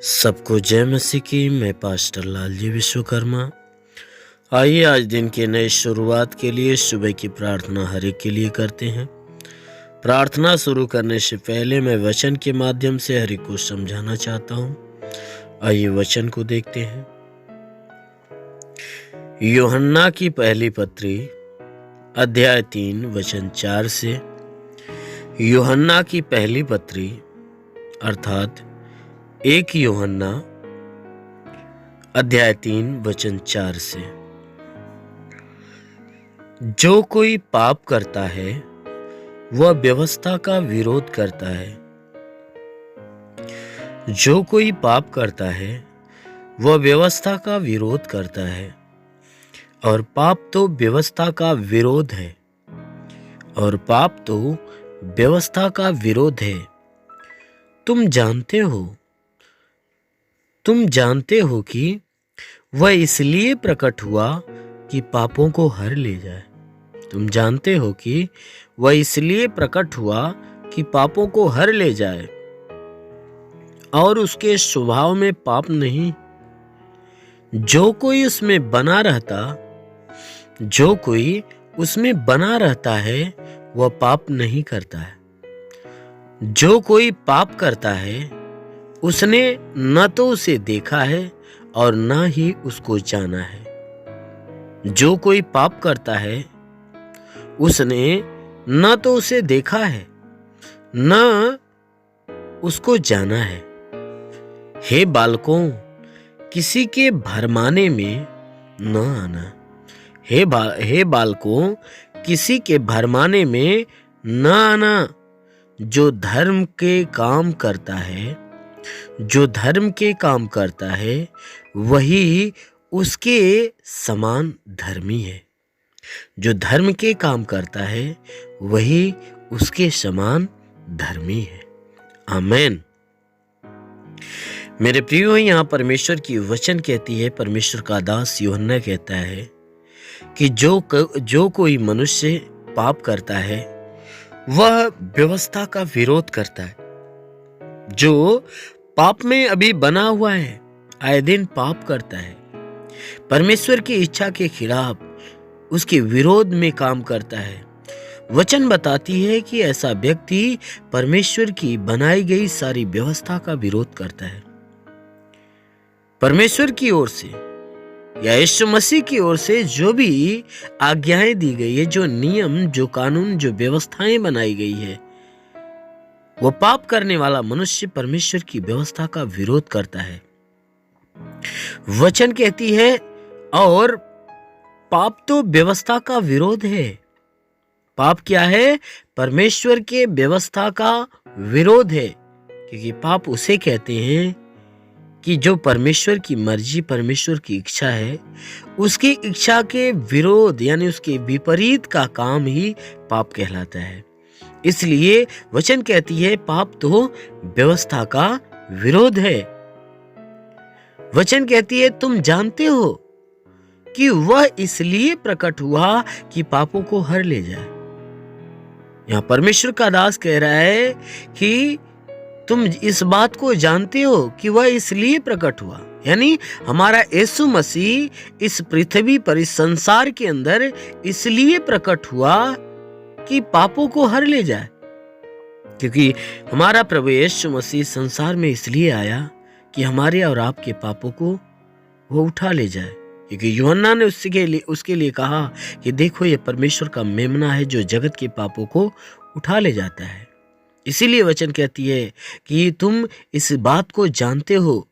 सबको जय मसीह की। मैं पास्टर लालजी विश्वकर्मा। आइए आज दिन के नए शुरुआत के लिए सुबह की प्रार्थना हर एक के लिए करते हैं। प्रार्थना शुरू करने से पहले मैं वचन के माध्यम से हर एक को समझाना चाहता हूँ। आइए वचन को देखते हैं। यूहन्ना की पहली पत्री अध्याय 3 वचन 4 से। यूहन्ना की पहली पत्री अर्थात 1 यूहन्ना अध्याय 3 वचन 4 से। जो कोई पाप करता है वह व्यवस्था का विरोध करता है। जो कोई पाप करता है वह व्यवस्था का विरोध करता है, और पाप तो व्यवस्था का विरोध है। और पाप तो व्यवस्था का विरोध है। तुम जानते हो कि वह इसलिए प्रकट हुआ कि पापों को हर ले जाए। तुम जानते हो कि वह इसलिए प्रकट हुआ कि पापों को हर ले जाए, और उसके स्वभाव में पाप नहीं। जो कोई उसमें बना रहता है वह पाप नहीं करता है। जो कोई पाप करता है उसने न तो उसे देखा है और न ही उसको जाना है। जो कोई पाप करता है उसने न तो उसे देखा है न उसको जाना है। हे बालकों, किसी के भरमाने में न आना। हे बालकों, किसी के भरमाने में न आना। जो धर्म के काम करता है वही उसके समान धर्मी है। जो धर्म के काम करता है वही उसके समान धर्मी है। आमीन। मेरे प्रियो, यहाँ परमेश्वर की वचन कहती है, परमेश्वर का दास यूहन्ना कहता है कि जो कोई मनुष्य पाप करता है वह व्यवस्था का विरोध करता है। जो पाप में अभी बना हुआ है, आए दिन पाप करता है, परमेश्वर की इच्छा के खिलाफ, उसके विरोध में काम करता है। वचन बताती है कि ऐसा व्यक्ति परमेश्वर की बनाई गई सारी व्यवस्था का विरोध करता है। परमेश्वर की ओर से या यीशु मसीह की ओर से जो भी आज्ञाएं दी गई है, जो नियम, जो कानून, जो व्यवस्थाएं बनाई गई है, वो पाप करने वाला मनुष्य परमेश्वर की व्यवस्था का विरोध करता है। वचन कहती है, और पाप तो व्यवस्था का विरोध है। पाप क्या है? परमेश्वर के व्यवस्था का विरोध है। क्योंकि पाप उसे कहते हैं कि जो परमेश्वर की मर्जी, परमेश्वर की इच्छा है, उसकी इच्छा के विरोध यानी उसके विपरीत का काम ही पाप कहलाता है। इसलिए वचन कहती है, पाप तो व्यवस्था का विरोध है। वचन कहती है, तुम जानते हो कि वह इसलिए प्रकट हुआ कि पापों को हर ले जाए। यहां परमेश्वर का दास कह रहा है कि तुम इस बात को जानते हो कि वह इसलिए प्रकट हुआ, यानी हमारा यीशु मसीह इस पृथ्वी पर, इस संसार के अंदर इसलिए प्रकट हुआ कि पापों को हर ले जाए। क्योंकि हमारा प्रभु यीशु मसीह संसार में इसलिए आया कि हमारे और आपके पापों को वो उठा ले जाए। क्योंकि यूहन्ना ने उसके लिए कहा कि देखो, ये परमेश्वर का मेमना है जो जगत के पापों को उठा ले जाता है। इसीलिए वचन कहती है कि तुम इस बात को जानते हो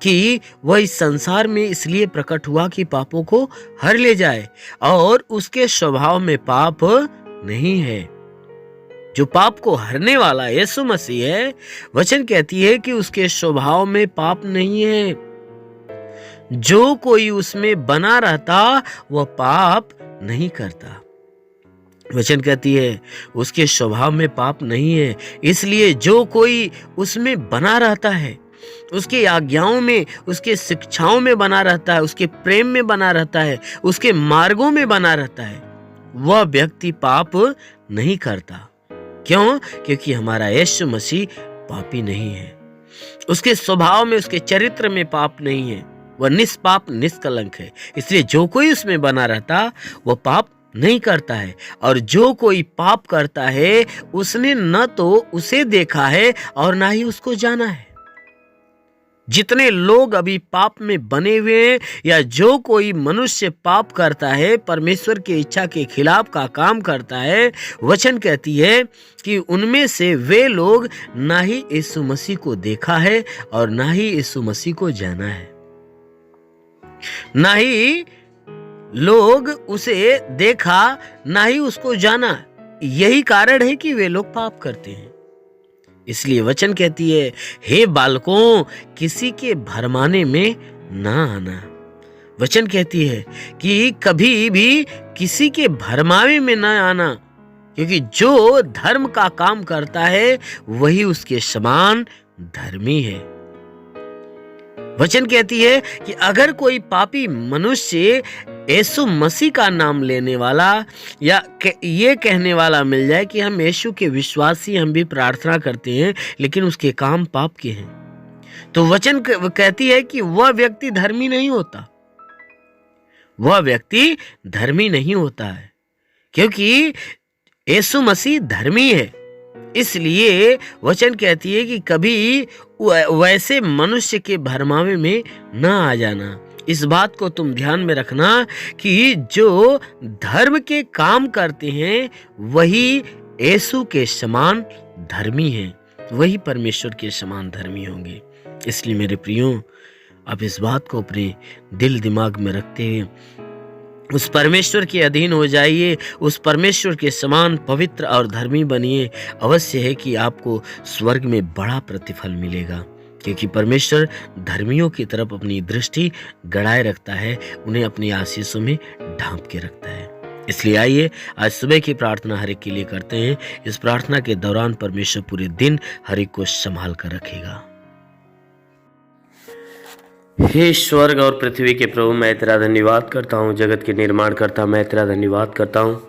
कि वह इस संसार में इसलिए प्रकट हुआ कि पापों को हर ले जाए, और उसके स्वभाव में पाप नहीं है। जो पाप को हरने वाला यीशु मसीह है, वचन कहती है कि उसके स्वभाव में पाप नहीं है। जो कोई उसमें बना रहता वह पाप नहीं करता। वचन कहती है उसके स्वभाव में पाप नहीं है। इसलिए जो कोई उसमें बना रहता है, उसकी आज्ञाओं में, उसके शिक्षाओं में बना रहता है, उसके प्रेम में बना रहता है, उसके मार्गों में बना रहता है, वह व्यक्ति पाप नहीं करता। क्यों? क्योंकि हमारा यीशु मसीह पापी नहीं है। उसके स्वभाव में, उसके चरित्र में पाप नहीं है। वह निष्पाप निष्कलंक है। इसलिए जो कोई उसमें बना रहता वह पाप नहीं करता है। और जो कोई पाप करता है उसने न तो उसे देखा है और ना ही उसको जाना है। जितने लोग अभी पाप में बने हुए हैं, या जो कोई मनुष्य पाप करता है, परमेश्वर की इच्छा के खिलाफ का काम करता है, वचन कहती है कि उनमें से वे लोग ना ही यीशु मसीह को देखा है और ना ही यीशु मसीह को जाना है। ना ही लोग उसे देखा, ना ही उसको जाना। यही कारण है कि वे लोग पाप करते हैं। इसलिए वचन कहती है, हे बालकों, किसी के भरमाने में ना आना। वचन कहती है कि कभी भी किसी के भरमावे में ना आना, क्योंकि जो धर्म का काम करता है वही उसके समान धर्मी है। वचन कहती है कि अगर कोई पापी मनुष्य यीशु मसीह का नाम लेने वाला या ये कहने वाला मिल जाए कि हम यीशु के विश्वासी, हम भी प्रार्थना करते हैं, लेकिन उसके काम पाप के हैं, तो वचन कहती है कि वह व्यक्ति धर्मी नहीं होता। वह व्यक्ति धर्मी नहीं होता है, क्योंकि यीशु मसीह धर्मी है। इसलिए वचन कहती है कि कभी वैसे मनुष्य के भरमावे में न आ जाना। इस बात को तुम ध्यान में रखना कि जो धर्म के काम करते हैं वही यीशु के समान धर्मी हैं, वही परमेश्वर के समान धर्मी होंगे। इसलिए मेरे प्रियो, आप इस बात को अपने दिल दिमाग में रखते हुए उस परमेश्वर के अधीन हो जाइए, उस परमेश्वर के समान पवित्र और धर्मी बनिए। अवश्य है कि आपको स्वर्ग में बड़ा प्रतिफल मिलेगा, क्योंकि परमेश्वर धर्मियों की तरफ अपनी दृष्टि गड़ाए रखता है, उन्हें अपनी आशीषों में ढांप के रखता है। इसलिए आइए आज सुबह की प्रार्थना हर एक के लिए करते हैं। इस प्रार्थना के दौरान परमेश्वर पूरे दिन हर एक को संभाल कर रखेगा। हे स्वर्ग और पृथ्वी के प्रभु, मैं तेरा धन्यवाद करता हूँ। जगत के निर्माण करता मैं तेरा धन्यवाद करता हूँ।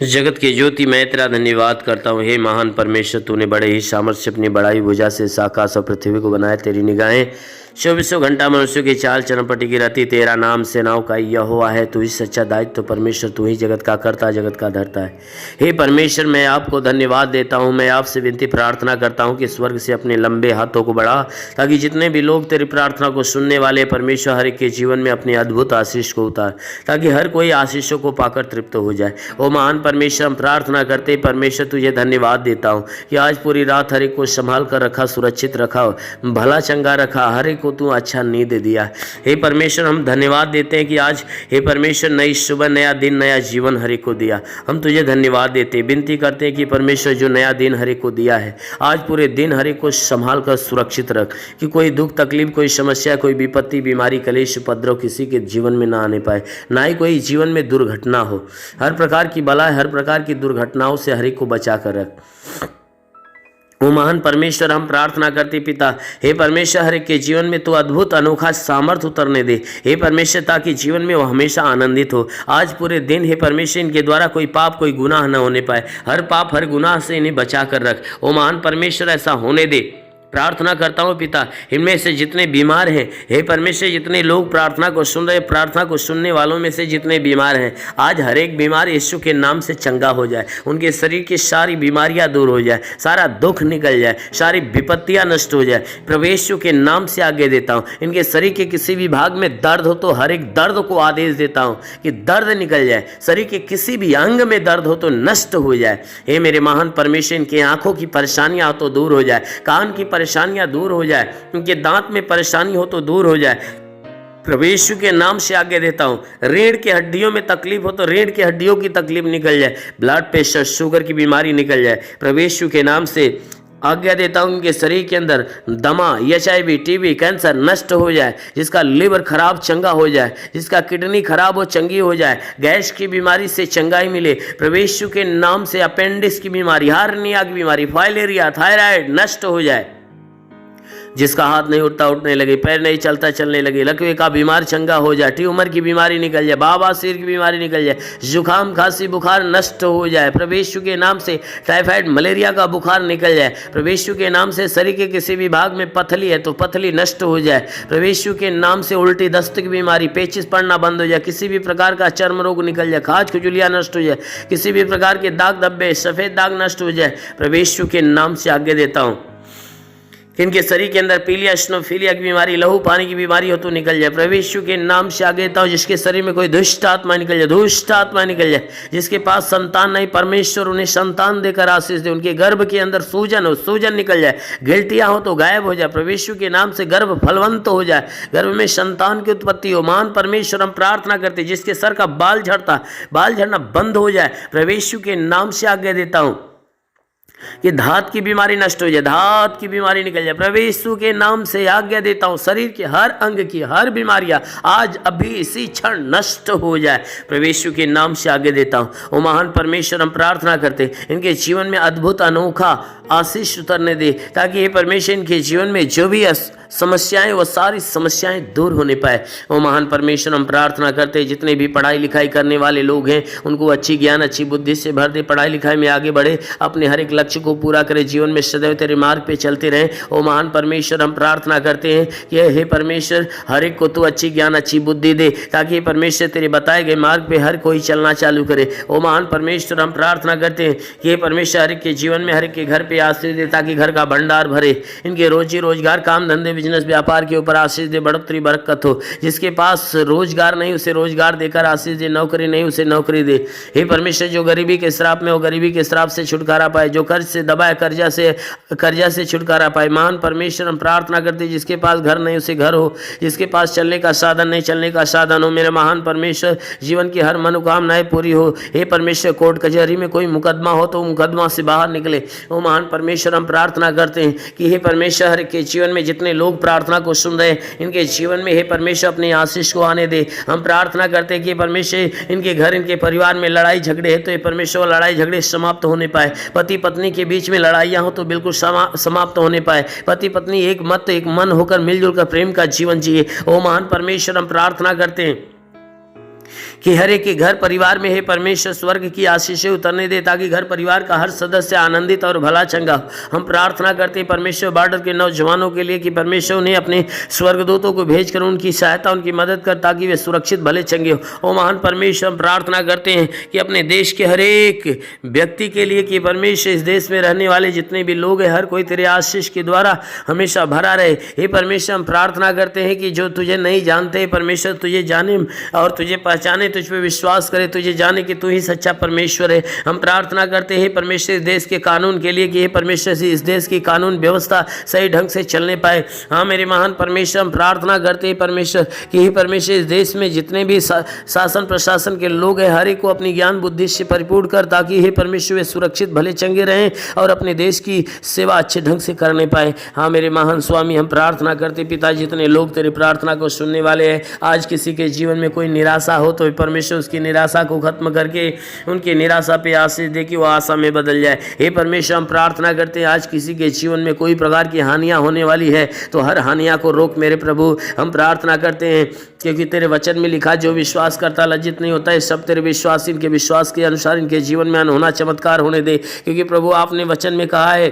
जगत की ज्योति मैं तेरा धन्यवाद करता हूँ। हे महान परमेश्वर, तूने बड़े ही सामर्थ्य अपनी बड़ाई भुजा से इस आकाश और पृथ्वी को बनाया। तेरी निगाहें 24 घंटा मनुष्यों की चाल चरमपटी की रहती। तेरा नाम सेनाओं का यहोवा है। तू ही सच्चा दायित्व परमेश्वर, तू ही जगत का करता, जगत का धरता है। हे परमेश्वर, मैं आपको धन्यवाद देता हूँ। मैं आपसे विनती प्रार्थना करता हूँ कि स्वर्ग से अपने लंबे हाथों को बढ़ा, ताकि जितने भी लोग तेरी प्रार्थना को सुनने वाले परमेश्वर हर एक के जीवन में अपनी अद्भुत आशीष को उतार, ताकि हर कोई आशीषों को पाकर तृप्त हो जाए। ओ महान परमेश्वर, हम प्रार्थना करते परमेश्वर तुझे धन्यवाद देता हूँ कि आज पूरी रात हर एक को संभाल कर रखा, सुरक्षित रखा, भला चंगा रखा, हर एक को तू अच्छा नींद दिया। हे परमेश्वर, हम धन्यवाद देते हैं कि आज हे परमेश्वर नई सुबह, नया दिन, नया जीवन हर एक को दिया। हम तुझे धन्यवाद देते, विनती करते हैं कि परमेश्वर जो नया दिन हर एक को दिया है, आज पूरे दिन हर एक को संभाल कर सुरक्षित रख, कि कोई दुख तकलीफ, कोई समस्या, कोई विपत्ति, बीमारी, कलेश, उपद्रव किसी के जीवन में ना आने पाए, ना ही कोई जीवन में दुर्घटना हो। हर प्रकार की बला, हर प्रकार की दुर्घटनाओं से हर एक को बचा कर रख। वो महान परमेश्वर, हम प्रार्थना करते पिता, हे परमेश्वर हर एक के जीवन में तो अद्भुत अनोखा सामर्थ उतरने दे हे परमेश्वर, ताकि जीवन में वो हमेशा आनंदित हो। आज पूरे दिन हे परमेश्वर इनके द्वारा कोई पाप, कोई गुनाह न होने पाए। हर पाप, हर गुनाह से इन्हें बचा कर रख। ओ महान परमेश्वर, ऐसा होने दे। प्रार्थना करता हूँ पिता, इनमें से जितने बीमार हैं हे परमेश्वर, जितने लोग प्रार्थना को सुन रहे, प्रार्थना को सुनने वालों में से जितने बीमार हैं, आज हर एक बीमार यीशु के नाम से चंगा हो जाए। उनके शरीर की सारी बीमारियां दूर हो जाए, सारा दुख निकल जाए, सारी विपत्तियां नष्ट हो जाए। प्रभु यीशु के नाम से आगे देता हूँ। इनके शरीर के किसी भी भाग में दर्द हो तो हर एक दर्द को आदेश देता हूँ कि दर्द निकल जाए। शरीर के किसी भी अंग में दर्द हो तो नष्ट हो जाए। हे मेरे महान परमेश्वर, इनकी आंखों की परेशानियां हो तो दूर हो जाए, कान की परेशानियां दूर हो जाए, उनके दांत में परेशानी हो तो दूर हो जाए। प्रभु यीशु के नाम से आगे देता हूँ। रीढ़ की हड्डियों में तकलीफ हो तो रीढ़ की हड्डियों की तकलीफ निकल जाए, ब्लड प्रेशर, शुगर की बीमारी निकल जाए। प्रभु यीशु के नाम से आज्ञा देता हूँ उनके शरीर के अंदर दमा, HIV, TB, कैंसर नष्ट हो जाए। जिसका लिवर खराब चंगा हो जाए, जिसका किडनी खराब हो चंगी हो जाए, गैस की बीमारी से चंगाई मिले। प्रभु यीशु के नाम से अपेंडिक्स की बीमारी, हार्निया की बीमारी, फाइलेरिया, थायराइड नष्ट हो जाए। जिसका हाथ नहीं उठता उठने लगे, पैर नहीं चलता चलने लगे, लकवे का बीमार चंगा हो जाए, ट्यूमर की बीमारी निकल जाए, बवासीर की बीमारी निकल जाए, जुकाम खांसी बुखार नष्ट हो जाए प्रभु यीशु के नाम से, टाइफाइड मलेरिया का बुखार निकल जाए प्रभु यीशु के नाम से, शरीर के किसी भी भाग में पथली है तो पथली नष्ट हो जाए प्रभु यीशु के नाम से, उल्टी दस्त की बीमारी, पेचिस पड़ना बंद हो जाए, किसी भी प्रकार का चर्म रोग निकल जाए, खाज खुजलियाँ नष्ट हो जाए, किसी भी प्रकार के दाग धब्बे सफेद दाग नष्ट हो जाए प्रभु यीशु के नाम से आज्ञा देता हूँ। किनके शरीर के अंदर पीलिया स्नोफीलिया की बीमारी, लहू पानी की बीमारी हो तो निकल जाए प्रभु यीशु के नाम से आगे देता हूँ। जिसके शरीर में कोई दुष्ट आत्मा निकल जाए, दुष्ट आत्मा निकल जाए, जिसके पास संतान नहीं परमेश्वर उन्हें संतान देकर आशीष दे, उनके गर्भ के अंदर सूजन हो, सूजन निकल जाए, गिल्टियाँ हो तो गायब हो जाए प्रभु यीशु के नाम से, गर्भ फलवंत हो जाए, गर्भ में संतान की उत्पत्ति हो। महान परमेश्वर हम प्रार्थना करते, जिसके सर का बाल झड़ना बंद हो जाए प्रभु यीशु के नाम से आज्ञा देता हूँ कि धात की बीमारी नष्ट हो जाए, धात की बीमारी निकल जाए प्रभु यीशु के नाम से आज्ञा देता हूँ। शरीर के हर अंग की हर बीमारियां आज अभी इसी क्षण नष्ट हो जाए प्रभु यीशु के नाम से आज्ञा देता हूँ। ओ महान परमेश्वर हम प्रार्थना करते इनके जीवन में अद्भुत अनोखा आशीष उतरने दे, ताकि ये परमेश्वर इनके जीवन में जो भी समस्याएं वो सारी समस्याएं दूर होने पाए। वो महान परमेश्वर हम प्रार्थना करते हैं जितने भी पढ़ाई लिखाई करने वाले लोग हैं उनको अच्छी ज्ञान अच्छी बुद्धि से भर दे, पढ़ाई लिखाई में आगे बढ़े, अपने हर एक लक्ष्य को पूरा करे, जीवन में सदैव तेरे मार्ग पे चलते रहें। ओ महान परमेश्वर हम प्रार्थना करते हैं कि हे परमेश्वर हर एक को तू अच्छी ज्ञान अच्छी बुद्धि दे, ताकि परमेश्वर तेरे बताए गए मार्ग पे हर कोई चलना चालू करे। ओ महान परमेश्वर हम प्रार्थना करते हैं कि हे परमेश्वर हर एक के जीवन में हर एक के घर पे आशीष दे, ताकि घर का भंडार भरे, इनके रोजी रोजगार काम धंधे बिजनेस व्यापार के ऊपर आशीष दे, बढ़ोतरी बरकत हो। जिसके पास रोजगार नहीं उसे रोजगार देकर आशीष दे, नौकरी नहीं उसे नौकरी दे। हे परमेश्वर जो गरीबी के श्राप में हो गरीबी के श्राप से छुटकारा पाए, जो कर्ज से दबाए कर्जा से छुटकारा पाए। महान परमेश्वर हम प्रार्थना करते जिसके पास घर नहीं उसे घर हो, जिसके पास चलने का साधन नहीं चलने का साधन हो। मेरे महान परमेश्वर जीवन की हर मनोकामनाएं पूरी हो। हे परमेश्वर कोर्ट कचहरी में कोई मुकदमा हो तो मुकदमा से बाहर निकले। वो महान परमेश्वर हम प्रार्थना करते हैं कि हे परमेश्वर हर के जीवन में जितने लोग प्रार्थना को सुन रहे हैं इनके जीवन में हे परमेश्वर अपनी आशीष को आने दे। हम प्रार्थना करते हैं कि परमेश्वर इनके घर इनके परिवार में लड़ाई झगड़े है तो ये परमेश्वर लड़ाई झगड़े समाप्त होने पाए। पति पत्नी के बीच में लड़ाइयाँ हो तो बिल्कुल समाप्त होने पाए। पति पत्नी एक मत एक मन होकर मिलजुल कर प्रेम का जीवन जिए। ओ महान परमेश्वर हम प्रार्थना करते हैं कि हर एक के घर परिवार में हे परमेश्वर स्वर्ग की आशीषें उतरने दे, ताकि घर परिवार का हर सदस्य आनंदित और भला चंगा। हम प्रार्थना करते हैं परमेश्वर बॉर्डर के नौजवानों के लिए कि परमेश्वर उन्हें अपने स्वर्गदूतों को भेजकर उनकी सहायता उनकी मदद कर, ताकि वे सुरक्षित भले चंगे हो। ओ महान परमेश्वर हम प्रार्थना करते हैं कि अपने देश के हर एक व्यक्ति के लिए कि परमेश्वर इस देश में रहने वाले जितने भी लोग हैं हर कोई तेरे आशीष के द्वारा हमेशा भरा रहे। हे परमेश्वर हम प्रार्थना करते हैं कि जो तुझे नहीं जानते परमेश्वर तुझे जाने और तुझे पहचाने, तुझ पे विश्वास करे, तुझे जाने कि तू ही सच्चा परमेश्वर है। हम प्रार्थना करते हैं परमेश्वर इस देश के कानून के लिए कि हे परमेश्वर इस देश की कानून व्यवस्था सही ढंग से चलने पाए। हाँ मेरे महान परमेश्वर हम प्रार्थना करते हैं परमेश्वर कि हे परमेश्वर इस देश में जितने भी शासन प्रशासन के लोग हैं हर एक को अपनी ज्ञान बुद्धि से परिपूर्ण कर, ताकि हे परमेश्वर वे सुरक्षित भले चंगे रहें और अपने देश की सेवा अच्छे ढंग से करने पाए। हाँ मेरे महान स्वामी हम प्रार्थना करते पिता जितने लोग तेरी प्रार्थना को सुनने वाले हैं, आज किसी के जीवन में कोई निराशा हो तो परमेश्वर उसकी निराशा को खत्म करके उनकी निराशा पे आशीष दे कि वो आशा में बदल जाए। हे परमेश्वर हम प्रार्थना करते हैं आज किसी के जीवन में कोई प्रकार की हानियां होने वाली है तो हर हानियां को रोक मेरे प्रभु। हम प्रार्थना करते हैं क्योंकि तेरे वचन में लिखा जो विश्वास करता लज्जित नहीं होता है, सब तेरे विश्वास इनके विश्वास के अनुसार इनके जीवन में अनहोना चमत्कार होने दे। क्योंकि प्रभु आपने वचन में कहा है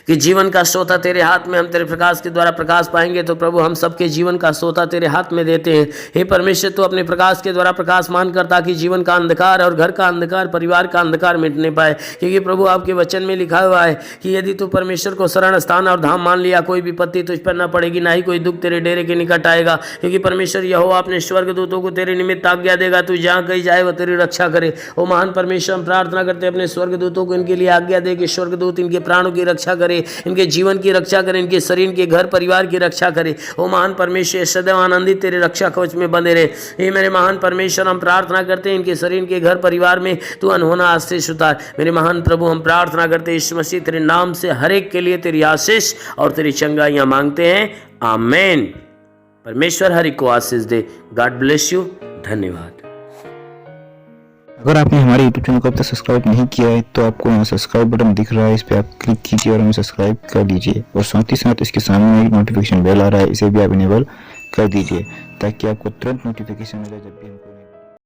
कि जीवन का सोता तेरे हाथ में, हम तेरे प्रकाश के द्वारा प्रकाश पाएंगे। तो प्रभु हम सबके जीवन का सोता तेरे हाथ में देते हैं। हे परमेश्वर तू अपने प्रकाश के द्वारा प्रकाश मान कर, ताकि जीवन का अंधकार और घर का अंधकार परिवार का अंधकार मिटने पाए। क्योंकि प्रभु आपके वचन में लिखा हुआ है कि यदि तू परमेश्वर को शरण स्थान और धाम मान लिया कोई विपत्ति तुझ पर न पड़ेगी, ना ही कोई दुख तेरे डेरे के निकट आएगा। क्योंकि परमेश्वर यहोवा अपने स्वर्गदूतों को तेरे निमित्त आज्ञा देगा, तू जहाँ कहीं जाए वह तेरी रक्षा करे। ओ महान परमेश्वर हम प्रार्थना करते हैं अपने स्वर्गदूतों को इनके लिए आज्ञा दे कि स्वर्गदूत इनके प्राणों की रक्षा करे, इनके जीवन की रक्षा करे, इनके शरीर के घर परिवार की रक्षा करे। ओ महान परमेश्वर सदैव आनंदित तेरे रक्षा कवच में बंधे रहे। हे मेरे महान परमेश्वर हम प्रार्थना करते हैं इनके शरीर के घर परिवार में तू अनहोना आशीष उतार। मेरे महान प्रभु हम प्रार्थना करते हैं यीशु मसीह तेरे नाम से हर एक के लिए तेरी आशीष और तेरी चंगाइयाँ मांगते हैं, आमीन। परमेश्वर हर एक को आशीष दे। God bless you. धन्यवाद। अगर आपने हमारे YouTube चैनल को अब तक सब्सक्राइब नहीं किया है तो आपको यहाँ सब्सक्राइब बटन दिख रहा है, इस पर आप क्लिक कीजिए और हमें सब्सक्राइब कर लीजिए। और साथ ही साथ इसके सामने एक नोटिफिकेशन बेल आ रहा है, इसे भी आप इनेबल कर दीजिए ताकि आपको तुरंत नोटिफिकेशन मिले जब भी हम